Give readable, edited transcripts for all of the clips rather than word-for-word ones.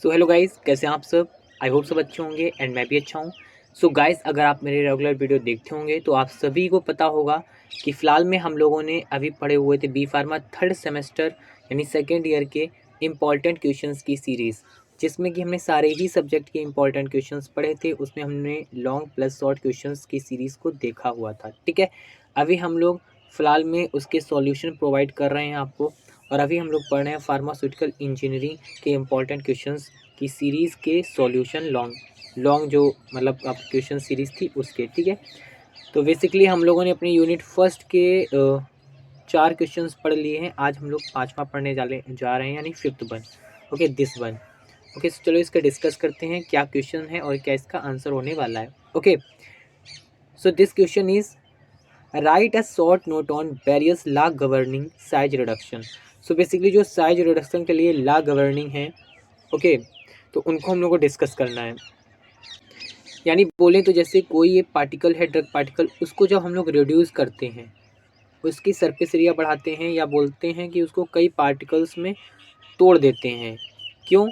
So hello guys, कैसे हैं आप सब। आई होप सब अच्छे होंगे एंड मैं भी अच्छा हूँ। सो गाइस, अगर आप मेरे रेगुलर वीडियो देखते होंगे तो आप सभी को पता होगा कि फ़िलहाल में हम लोगों ने अभी पढ़े हुए थे बी फार्मा थर्ड सेमेस्टर यानी सेकेंड ईयर के इम्पॉर्टेंट क्वेश्चंस की सीरीज़, जिसमें कि हमने सारे ही सब्जेक्ट के इम्पॉर्टेंट क्वेश्चंस पढ़े थे। उसमें हमने लॉन्ग प्लस शॉर्ट क्वेश्चंस की सीरीज़ को देखा हुआ था, ठीक है। अभी हम लोग फ़िलहाल में उसके सॉल्यूशन प्रोवाइड कर रहे हैं आपको, और अभी हम लोग पढ़ रहे हैं फार्मास्यूटिकल इंजीनियरिंग के इम्पॉर्टेंट क्वेश्चंस की सीरीज़ के सॉल्यूशन लॉन्ग लॉन्ग जो मतलब अब क्वेश्चन सीरीज़ थी उसके, ठीक है। तो बेसिकली हम लोगों ने अपने यूनिट फर्स्ट के 4 क्वेश्चंस पढ़ लिए हैं। आज हम लोग 5वां पढ़ने जा रहे हैं, यानी 5th one. Okay, this one. Okay, so चलो इसका डिस्कस करते हैं क्या क्वेश्चन है और क्या इसका आंसर होने वाला है। Okay, so this question is right a short note on various law governing size reduction. So basically जो साइज रिडक्शन के लिए लॉ गवर्निंग है, ओके, तो उनको हम लोग को डिस्कस करना है। यानी बोले तो जैसे कोई एक पार्टिकल है, ड्रग पार्टिकल, उसको जब हम लोग रिड्यूस करते हैं, उसकी सरफेस एरिया बढ़ाते हैं, या बोलते हैं कि उसको कई पार्टिकल्स में तोड़ देते हैं। क्यों?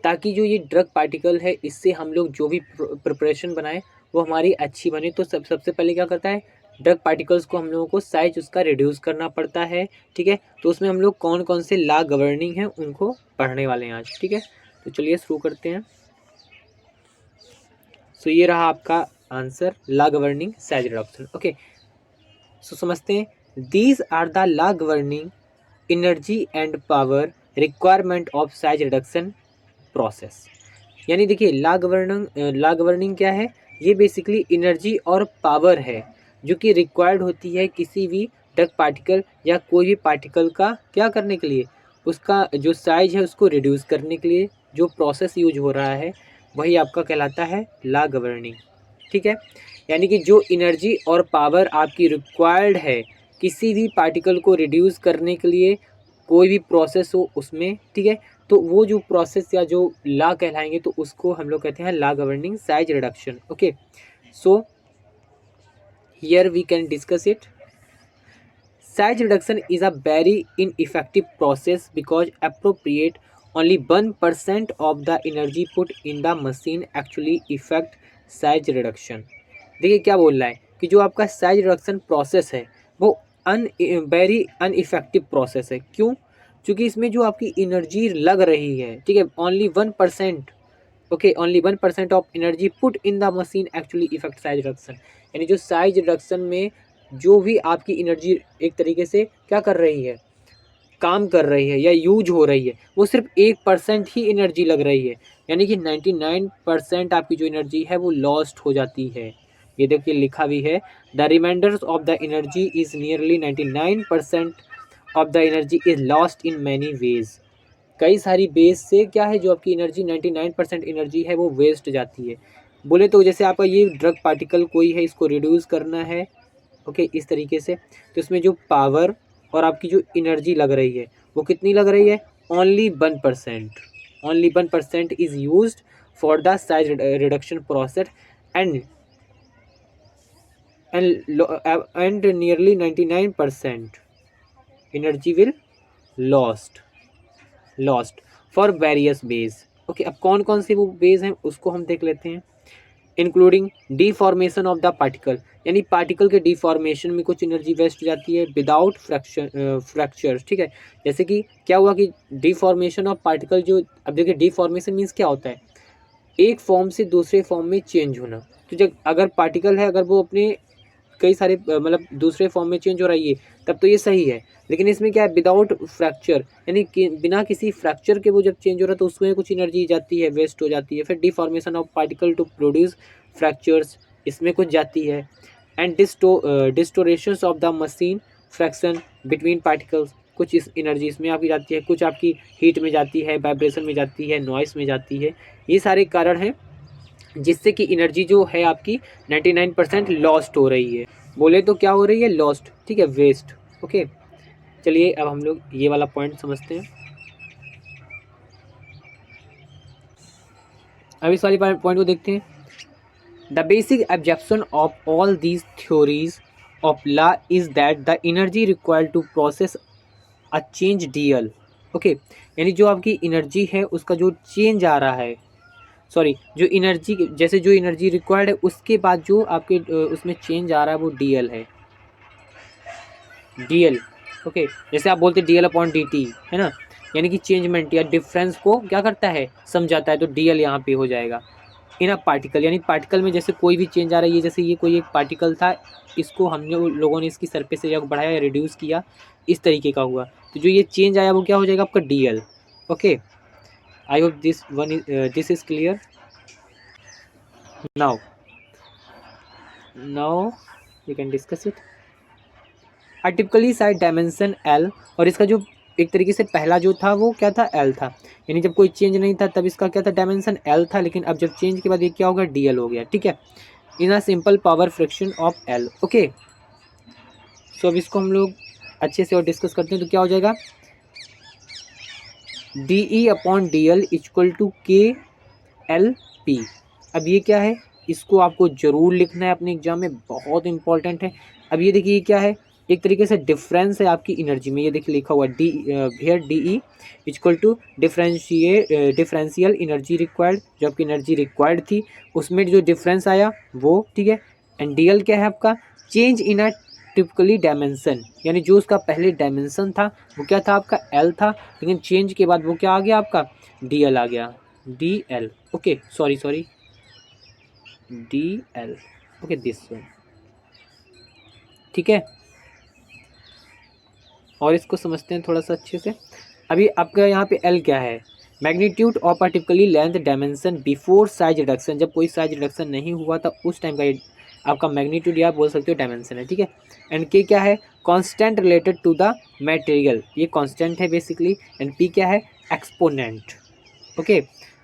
ताकि जो ये ड्रग पार्टिकल है, इससे हम लोग जो भी प्रिपरेशन बनाएं वो हमारी अच्छी बने। तो सबसे पहले क्या करता है, ड्रग पार्टिकल्स को हम लोगों को साइज उसका रिड्यूस करना पड़ता है, ठीक है। तो उसमें हम लोग कौन कौन से लॉ गवर्निंग हैं उनको पढ़ने वाले हैं आज, ठीक है। तो चलिए शुरू करते हैं। सो ये रहा आपका answer, law governing size reduction. Okay, so समझते हैं। These are the law governing energy and power requirement of size reduction process. यानी देखिए, लॉ गवर्निंग क्या है, ये बेसिकली एनर्जी और पावर है जो कि रिक्वायर्ड होती है किसी भी ड्रग पार्टिकल या कोई भी पार्टिकल का क्या करने के लिए, उसका जो साइज है उसको रिड्यूस करने के लिए जो प्रोसेस यूज हो रहा है वही आपका कहलाता है लॉ गवर्निंग, ठीक है। यानी कि जो एनर्जी और पावर आपकी रिक्वायर्ड है किसी भी पार्टिकल को रिड्यूस करने के लिए, कोई भी प्रोसेस हो उसमें, ठीक है, तो वो जो प्रोसेस या जो लॉ कहलाएंगे तो उसको हम लोग कहते हैं law governing size reduction. Okay, so here we can discuss it. Size reduction is a very ineffective process because appropriate only 1% of the energy put in the machine actually effect size reduction। देखिए क्या बोल रहा है कि जो आपका size reduction process है वो वेरी अनइफेक्टिव प्रोसेस है। क्यों? क्योंकि इसमें जो आपकी एनर्जी लग रही है, ठीक है, only 1%, okay, only 1% of energy put in the machine actually effect size reduction. यानी जो साइज रिडक्शन में जो भी आपकी एनर्जी एक तरीके से क्या कर रही है, काम कर रही है या यूज हो रही है, वो सिर्फ 1% ही एनर्जी लग रही है। यानी कि 99% आपकी जो एनर्जी है वो लॉस्ट हो जाती है। ये देखिए लिखा भी है, the reminders of the energy is nearly 99% of the energy is lost in many ways. कई सारी बेस से क्या है, जो आपकी एनर्जी 99% एनर्जी है वो वेस्ट जाती है। बोले तो जैसे आपका ये ड्रग पार्टिकल कोई है, इसको रिड्यूस करना है, ओके, इस तरीके से, तो इसमें जो पावर और आपकी जो एनर्जी लग रही है वो कितनी लग रही है, only 1%। Only 1% is use for the size reduction process and and nearly 99% energy will lost for various ways. Okay, अब कौन कौन से वो बेज हैं उसको हम देख लेते हैं। Including deformation of the particle, यानी पार्टिकल के डिफॉर्मेशन में कुछ एनर्जी वेस्ट जाती है विदाउट फ्रैक्चर, ठीक है। जैसे कि क्या हुआ कि डिफॉर्मेशन ऑफ पार्टिकल, जो अब देखिए डिफॉर्मेशन मीन्स क्या होता है, एक फॉर्म से दूसरे फॉर्म में चेंज होना। तो जब अगर पार्टिकल है, अगर वो अपने कई सारे मतलब दूसरे फॉर्म में चेंज हो रही है तब तो ये सही है। लेकिन इसमें क्या है, विदाउट फ्रैक्चर, यानी कि बिना किसी फ्रैक्चर के वो जब चेंज हो रहा है तो उसमें कुछ एनर्जी जाती है, वेस्ट हो जाती है। फिर deformation of particle to produce fractures, इसमें कुछ जाती है। And distortions of the machine friction between particles, कुछ इस एनर्जी इसमें आपकी जाती है, कुछ आपकी हीट में जाती है, वाइब्रेशन में जाती है, नॉइस में जाती है। ये सारे कारण हैं जिससे कि एनर्जी जो है आपकी 99% लॉस्ट हो रही है। बोले तो क्या हो रही है, लॉस्ट, ठीक है, वेस्ट। ओके, चलिए अब हम लोग ये वाला पॉइंट समझते हैं। अब इस वाले पॉइंट को देखते हैं। The basic objection of all these theories of law is that the energy required to process a change DL okay, यानी जो आपकी एनर्जी है उसका जो चेंज आ रहा है, सॉरी जो एनर्जी, जैसे जो एनर्जी रिक्वायर्ड है उसके बाद जो आपके उसमें चेंज आ रहा है वो DL है, DL। ओके, जैसे आप बोलते DL अपॉन DT, है ना, यानी कि चेंजमेंट या डिफरेंस को क्या करता है, समझाता है, तो DL यहाँ पे हो जाएगा। इन अ पार्टिकल, यानी पार्टिकल में जैसे कोई भी चेंज आ रहा है, ये जैसे ये कोई एक पार्टिकल था, इसको हमने लोगों ने इसकी सरफेस एरिया को बढ़ाया या रिड्यूस किया, इस तरीके का हुआ, तो जो ये चेंज आया वो क्या हो जाएगा आपका DL। Okay, I hope this is clear. Now now we can discuss it. Typically side dimension L, और इसका जो एक तरीके से पहला जो था वो क्या था, L था, यानी जब कोई चेंज नहीं था तब इसका क्या था, डायमेंशन L था, लेकिन अब जब चेंज के बाद ये क्या होगा, DL हो गया। ठीक है, in a simple power function of L। Okay, so अब इसको हम लोग अच्छे से और डिस्कस करते हैं, तो क्या हो जाएगा, DE upon DL equal to KLP। अब ये क्या है, इसको आपको जरूर लिखना है अपने एग्जाम में, बहुत इंपॉर्टेंट है। अब ये देखिए ये क्या है, एक तरीके से डिफरेंस है आपकी एनर्जी में, ये देखिए लिखा हुआ D here DE equal to differential energy required, जो आपकी एनर्जी रिक्वायर्ड थी उसमें जो डिफरेंस आया वो, ठीक है। एंड DL क्या है आपका, change in a typically dimension, यानी जो उसका पहले डायमेंशन था वो क्या था आपका L था, लेकिन चेंज के बाद वो क्या आ गया आपका, DL आ गया, DL। Okay, sorry DL। Okay, this one, ठीक है। और इसको समझते हैं थोड़ा सा अच्छे से। अभी आपका यहाँ पे L क्या है, magnitude of a typically length dimension before size reduction, जब कोई साइज रिडक्शन नहीं हुआ था उस टाइम का ये आपका मैग्नीट्यूड या बोल सकते हो डायमेंशन है, ठीक है। एंड K क्या है, constant related to the material, ये कांस्टेंट है बेसिकली। एंड P क्या है, exponent. Okay,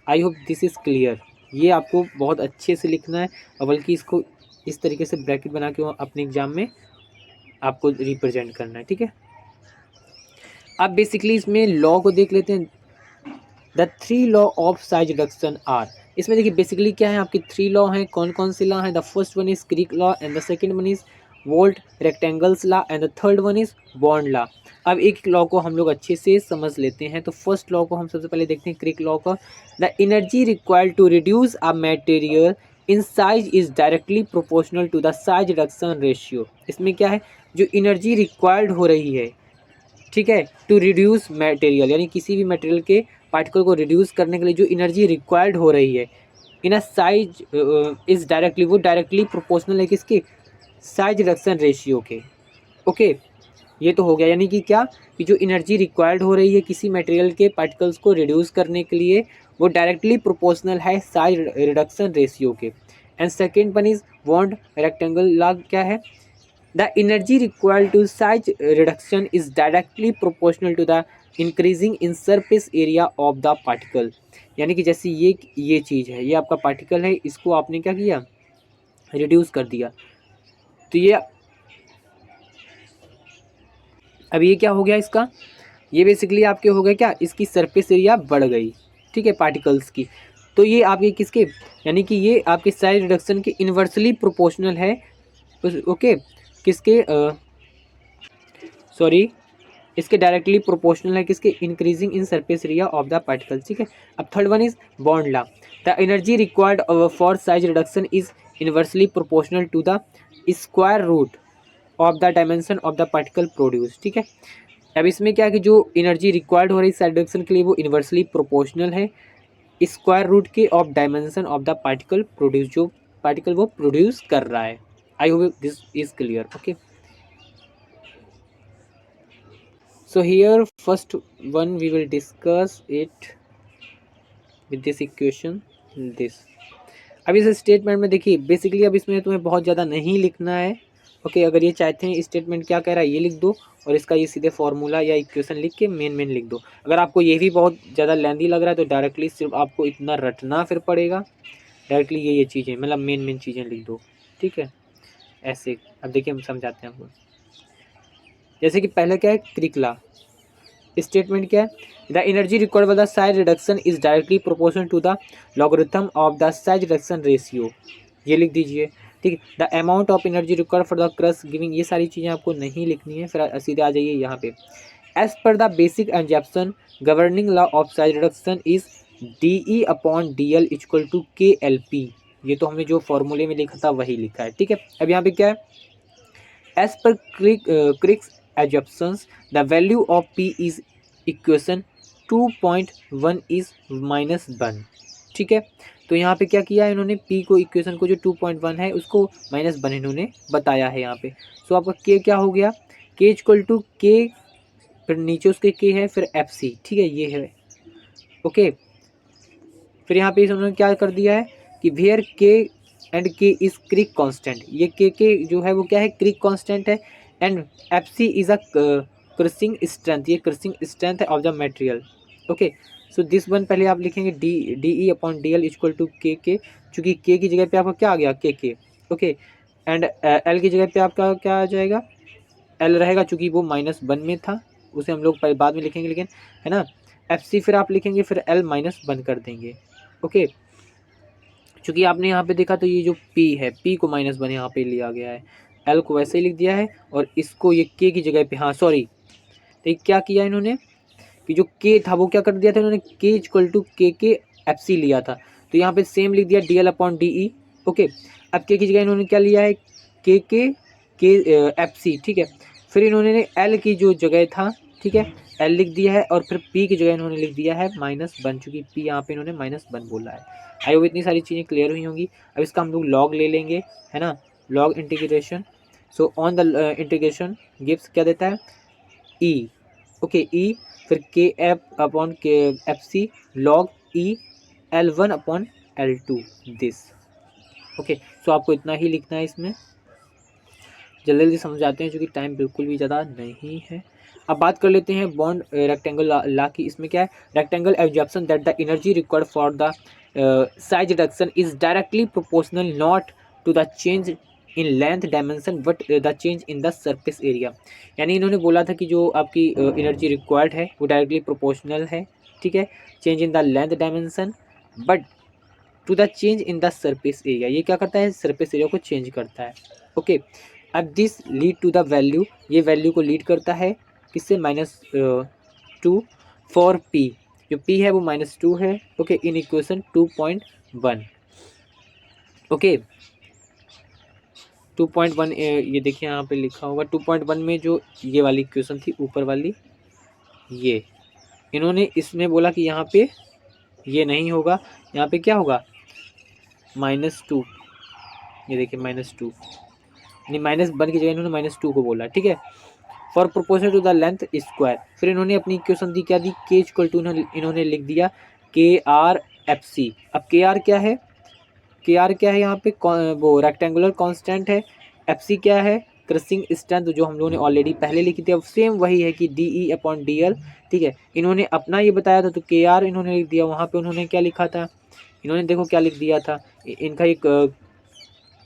I hope this is clear. ये आपको बहुत अच्छे से लिखना है, और बल्कि इसको इस तरीके से ब्रैकेट बना के अपने एग्जाम में आपको रिप्रेजेंट करना है, ठीक है। अब बेसिकली इसमें लॉ को देख लेते हैं, the 3 law of size reduction are. इसमें देखिए बेसिकली क्या है, आपकी 3 लॉ हैं, कौन कौन से लॉ हैं, द फर्स्ट वन इज क्रिक law, and the second one is volt rectangles law, and the third one is Bond law. अब एक लॉ को हम लोग अच्छे से समझ लेते हैं, तो फर्स्ट लॉ को हम सबसे पहले देखते हैं, क्रिक लॉ का। The energy required to reduce a material in size is directly proportional to the size reduction ratio. इसमें क्या है, जो एनर्जी रिक्वायर्ड हो रही है, ठीक है, टू रिड्यूस मटेरियल, यानी किसी भी मटेरियल के पार्टिकल को रिड्यूस करने के लिए जो एनर्जी रिक्वायर्ड हो रही है in a size is directly, वो डायरेक्टली प्रोपोर्शनल है किसके, साइज रिडक्शन रेशियो के। ओके, ये तो हो गया, यानी कि क्या, कि जो एनर्जी रिक्वायर्ड हो रही है किसी मटेरियल के पार्टिकल्स को रिड्यूस करने के लिए वो डायरेक्टली प्रोपोर्शनल है साइज रिडक्शन रेशियो के। And second one is bond rectangle law, क्या है, the energy required to size reduction is directly proportional to the increasing in surface area of the particle। यानी कि जैसे ये चीज़ है, ये आपका पार्टिकल है, इसको आपने क्या किया, रिड्यूस कर दिया, तो ये अब ये क्या हो गया इसका, ये बेसिकली आपके हो गया क्या, इसकी सरफेस एरिया बढ़ गई, ठीक है, पार्टिकल्स की। तो ये आपके किसके, यानी कि ये आपके साइज रिडक्शन के इन्वर्सली प्रोपोर्शनल है, ओके, किसके, सॉरी, इसके डायरेक्टली प्रोपोर्शनल है किसके, increasing in surface area of the particle, ठीक है। अब third one is Bond law, the energy required for size reduction is inversely proportional to the square root of the dimension of the particle produce, ठीक है। अब इसमें क्या है कि जो एनर्जी रिक्वायर्ड हो रही है साइज रिडक्शन के लिए वो इनवर्सली प्रोपोर्शनल है स्क्वायर रूट के of dimension of the particle produce, जो पार्टिकल वो प्रोड्यूस कर रहा है। आई hope this is clear. Okay, so here first one we will discuss it with this equation, this। अब इस स्टेटमेंट में देखिए बेसिकली अब इसमें तुम्हें बहुत ज़्यादा नहीं लिखना है। ओके, अगर ये चाहते हैं स्टेटमेंट क्या कह रहा है ये लिख दो, और इसका ये सीधे फॉर्मूला या इक्वेशन लिख के मेन लिख दो। अगर आपको ये भी बहुत ज़्यादा लेंदी लग रहा है तो डायरेक्टली सिर्फ आपको इतना रटना फिर पड़ेगा, डायरेक्टली ये चीज़ें मतलब मेन चीज़ें लिख दो, ठीक है, ऐसे। अब देखिए हम समझाते हैं आपको, जैसे कि पहले क्या है, क्रिक लॉ, स्टेटमेंट क्या है, the energy required for the size reduction is directly proportional to the logarithm of the size reduction ratio, ये लिख दीजिए, ठीक है। The amount of energy required for the crush giving, ये सारी चीज़ें आपको नहीं लिखनी है, फिर सीधे आ जाइए यहाँ पे, as per the basic assumption governing law of size reduction is DE upon DL equal to KLP। ये तो हमने जो फॉर्मूले में लिखा था वही लिखा है, ठीक है। अब यहाँ पे क्या है, as per Kick's assumptions the value of P is equation 2.1 is -1, ठीक है। तो यहाँ पे क्या किया है इन्होंने, P को इक्वेशन को जो 2.1 है उसको -1 इन्होंने बताया है यहाँ पे। सो आपका K क्या हो गया, K इक्वल टू K, फिर नीचे उसके K है, फिर FC, ठीक है, ये है, ओके। फिर यहाँ पे उन्होंने क्या कर दिया है कि where K and K is क्रिक कांस्टेंट, ये K जो है वो क्या है, क्रिक कांस्टेंट है, and FC is a crushing strength, ये क्रसिंग स्ट्रेंथ है of the material, okay. So this one पहले आप लिखेंगे DE upon DL equal to KK, चूँकि K की जगह पे आपका क्या आ गया, KK, ओके। एंड L की जगह पे आपका क्या आ जाएगा, L रहेगा, चूँकि वो -1 में था, उसे हम लोग बाद में लिखेंगे, लेकिन है ना। FC फिर आप लिखेंगे, फिर L -1 कर देंगे, ओके। चूँकि आपने यहाँ पे देखा तो ये जो P है, P को -1 यहाँ पे लिया गया है, L को वैसे ही लिख दिया है, और इसको ये K की जगह पे, हाँ सॉरी, तो क्या किया इन्होंने कि जो K था वो क्या कर दिया था इन्होंने, K equal to KK FC लिया था, तो यहाँ पे सेम लिख दिया DL अपॉन DE, ओके। अब K की जगह इन्होंने क्या लिया है, KK FC, ठीक है। फिर इन्होंने L की जो जगह था, ठीक है, L लिख दिया है, और फिर P की जगह इन्होंने लिख दिया है -1, चूँकि P यहाँ पे इन्होंने -1 बोला है। आई होप इतनी सारी चीज़ें क्लियर हुई होंगी। अब इसका हम लोग लॉग ले लेंगे, है ना, log integration. So on the integration gives क्या देता है, E, ओके, E, फिर KF upon KFC log E L1 upon L2 this, okay. So आपको इतना ही लिखना है इसमें, जल्दी जल्दी समझ आते हैं क्योंकि टाइम बिल्कुल भी ज़्यादा नहीं है। अब बात कर लेते हैं बॉन्ड रेक्टेंगल ला की। इसमें क्या है, rectangle absorption that the energy required for the size reduction is directly proportional not to the change in length dimension but the change in the surface area. यानी इन्होंने बोला था कि जो आपकी एनर्जी रिक्वायर्ड है वो डायरेक्टली प्रोपोर्शनल है, ठीक है, change in the length dimension but to the change in the surface area. ये क्या करता है, सरफेस एरिया को चेंज करता है, ओके। अब this lead to the value, ये वैल्यू को लीड करता है किससे, -2 फॉर P, जो P है वो -2 है, ओके, इन इक्वेशन 2.1, ओके। 2.1 ये देखिए यहाँ पे लिखा होगा 2.1 में जो ये वाली इक्वेशन थी ऊपर वाली, ये इन्होंने इसमें बोला कि यहाँ पे ये नहीं होगा, यहाँ पे क्या होगा, -2, ये देखिए -2, यानी -1 की जगह इन्होंने -2 को बोला, ठीक है, for proportional to the length square. फिर इन्होंने अपनी इक्वेशन दी, क्या दी, K इक्वल टू इन्होंने लिख दिया KRFC। अब KR क्या है, KR क्या है यहाँ पे, वो रेक्टेंगुलर कांस्टेंट है, FC क्या है, क्रसिंग स्ट्रेंथ, जो हम लोगों ने ऑलरेडी पहले लिखी थी, अब सेम वही है कि DE अपॉन DL, ठीक है। इन्होंने अपना ये बताया था तो KR इन्होंने लिख दिया, वहाँ पे उन्होंने क्या लिखा था, इन्होंने देखो क्या लिख दिया था, इनका एक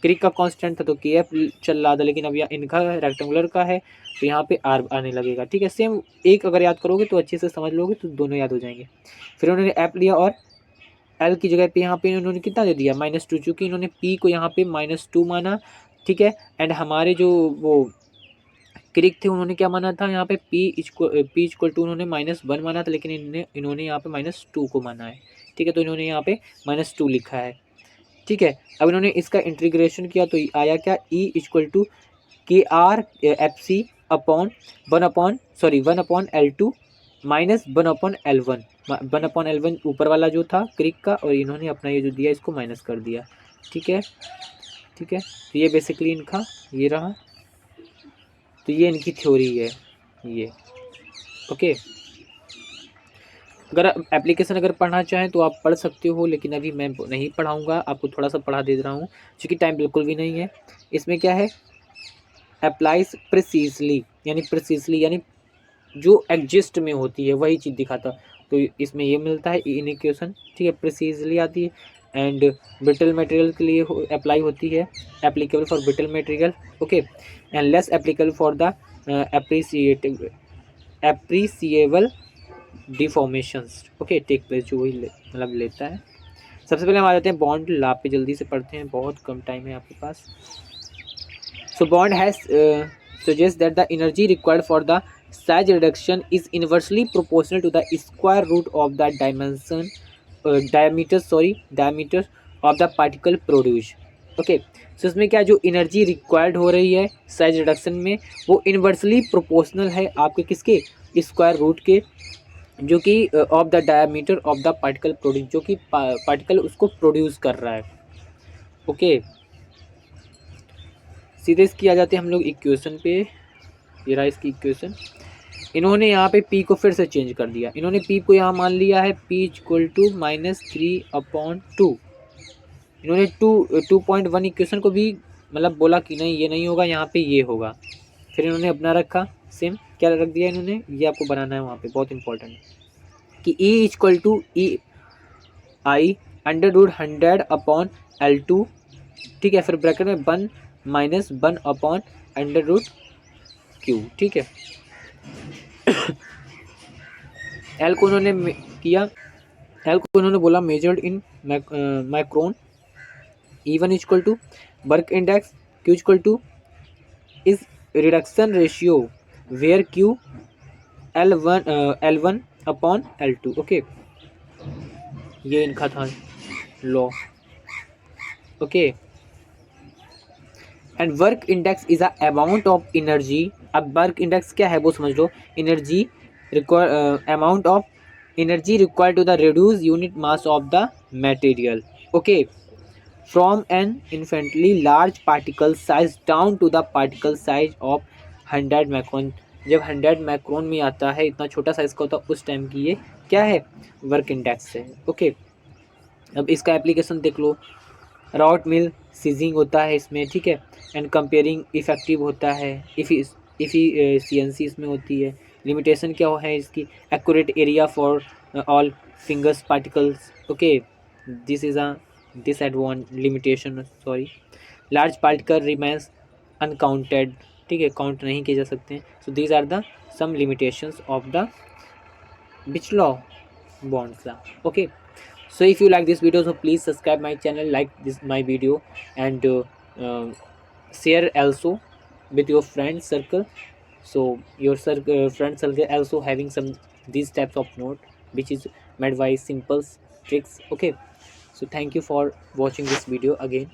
क्रिक का कांस्टेंट था तो KF चल रहा था, लेकिन अब यहाँ इनका रेक्टेंगुलर का है तो यहाँ पे R आने लगेगा, ठीक है। सेम एक अगर याद करोगे तो अच्छे से समझ लोगे तो दोनों याद हो जाएंगे। फिर उन्होंने F लिया और L की जगह पे यहाँ पे इन्होंने कितना दे दिया, -2, चूँकि इन्होंने P को यहाँ पे -2 माना, ठीक है। एंड हमारे जो वो क्रिक थे उन्होंने क्या माना था, यहाँ पे P इक्वल टू उन्होंने -1 माना था, लेकिन इन्होंने यहाँ पे -2 को माना है, ठीक है। तो इन्होंने यहाँ पे -2 लिखा है, ठीक है। अब इन्होंने इसका इंटीग्रेशन किया तो आया क्या, E equal to KRFC upon 1/L2 minus 1/L1, 1/L1 ऊपर वाला जो था क्रिक का, और इन्होंने अपना ये जो दिया इसको माइनस कर दिया, ठीक है, ठीक है। तो ये बेसिकली इनका ये रहा, तो ये इनकी थ्योरी है ये, ओके। अगर एप्लीकेशन अगर पढ़ना चाहें तो आप पढ़ सकते हो, लेकिन अभी मैं नहीं पढ़ाऊँगा, आपको थोड़ा सा पढ़ा दे रहा हूँ क्योंकि टाइम बिल्कुल भी नहीं है। इसमें क्या है, अप्लाइज प्रिसीजली, यानी जो एग्जिस्ट में होती है वही चीज़ दिखाता, तो इसमें ये मिलता है इन इक्वेशन, ठीक है, प्रिसीजली आती है। एंड ब्रिटल मटेरियल के लिए अप्लाई होती है, applicable for brittle material, okay, and less applicable for the appreciable deformations, okay, take place, जो वही मतलब लेता है। सबसे पहले हम आ जाते हैं बॉन्ड ला पे, जल्दी से पढ़ते हैं, बहुत कम टाइम है आपके पास। So Bond has suggest that the energy required for the size reduction is inversely proportional to the square root of the diameter of the particle produced. Okay, so इसमें क्या जो एनर्जी रिक्वायर्ड हो रही है size reduction में वो inversely proportional है आपके किसके स्क्वायर रूट के, जो कि of the diameter of the particle produce, जो कि पार्टिकल उसको प्रोड्यूस कर रहा है. ओके, सीधे इसकी आ जाते हैं हम लोग इक्वेशन पे. ये रहा इसकी इक्वेशन. इन्होंने यहाँ पे पी को फिर से चेंज कर दिया. इन्होंने पी को यहाँ मान लिया है पी इक्वल टू -3/2. इन्होंने 2.1 इक्वेशन को भी मतलब बोला कि नहीं ये नहीं होगा, यहाँ पे ये होगा. फिर इन्होंने अपना रखा सेम. क्या रख दिया इन्होंने, ये आपको बनाना है वहाँ पे, बहुत इंपॉर्टेंट कि E equal to E I √100/L2. ठीक है, फिर ब्रैकेट में 1 - 1/√Q. ठीक है, एल को उन्होंने किया, एल को उन्होंने बोला measured in micron. E1 equal to work index, Q equal to is reduction ratio where Q L1/L2. Okay, ये इनका था law. Okay, and work index is a amount of energy. अब वर्क इंडेक्स क्या है वो समझ लो. Energy amount of energy required to the reduce unit mass of the material. Okay, from an infinitely large particle size down to the particle size of 100 micron. जब 100 micron में आता है, इतना छोटा साइज का होता है, उस टाइम की ये क्या है वर्क इंडेक्स है. ओके, अब इसका एप्लीकेशन देख लो. राउट मिल सीजिंग होता है इसमें. ठीक है, एंड कंपेयरिंग इफेक्टिव होता है. इफिशियंसी इसमें होती है. लिमिटेशन क्या है इसकी, accurate area for all fingers particles. Okay, this is a limitation. Sorry, large particle remains uncounted. ठीक है, काउंट नहीं किए जा सकते हैं. So these are the some limitations of the which law, Bond's law. Okay, so if you like this video, so please subscribe my channel, like this my video, and share also with your friend circle. So your friend circle also having some these types of note which is made by simple tricks. Okay, so thank you for watching this video again.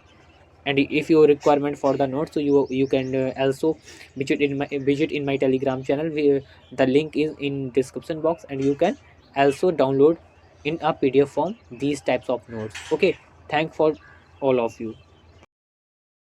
And if you requirement for the notes, so you can also visit in my telegram channel. The link is in description box, and you can also download in a PDF form these types of notes. Okay, thank for all of you.